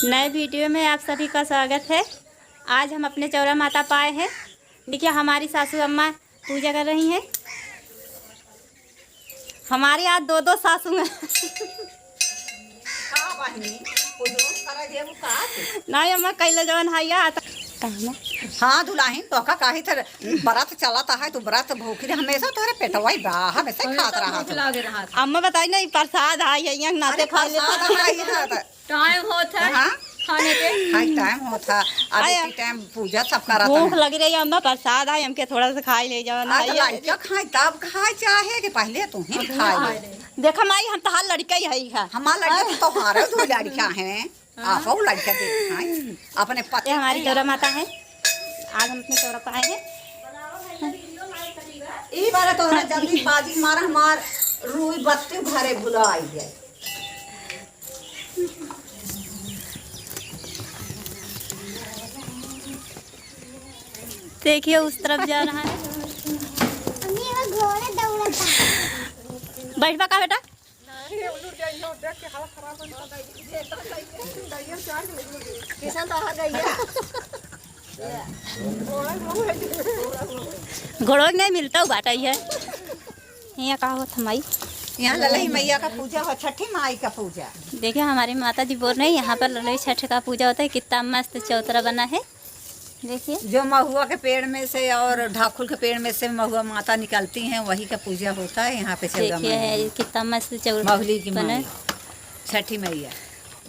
नए वीडियो में आप सभी का स्वागत है। आज हम अपने चौरा माता पाए हैं। देखिए हमारी सासू अम्मा पूजा कर रही हैं। हमारे यहाँ दो दो सासू हैं। नहीं अम्मा कैला जवन है हाँ दुलाहिन तो काहे थे बरात चलाता है तो बरात भूखी हमेशा तोहरे पेटवा हमेशा खात रहा अम्मा बताई नहीं प्रसाद आई है यहाँ नाते खा ले टाइम होता है खाने के टाइम होता अभी टाइम पूजा सब करा भूख लग रही है अम्मा प्रसाद आई हमके थोड़ा सा खाई ले जाओ ना लड़का खाए तब खाए चाहे कि पहले तू ही खाए देखा माई हम तो हाल लड़का ही है हमारा लड़का तो हारे दो लड़का है आप लड़का देख अपने पति हमारी चौरा माता है। आज हम अपने चौरा पर आए हैं। ई बार तो जल्दी बाजी मार हमार रुई बत्ती घरे बुलाई है। देखिए उस तरफ जा रहा है। बैठ का बेटा घोड़ो नहीं मिलता बाटा है यहाँ का हो थमाई। यहाँ ललई मैया का पूजा हो छठी माई का पूजा। देखिए हमारी माता जी बोल रही है यहाँ पर ललई छठ का पूजा होता है। कितना मस्त चौतरा बना है। देखिए जो महुआ के पेड़ में से और ढाकुल के पेड़ में से महुआ माता निकलती हैं वही का पूजा होता है यहाँ पे। देखिए कितना मस्त चौरा महुली की बना छठी मैया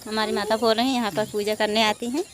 हमारी माता बोल रही है यहाँ पर पूजा करने आती हैं।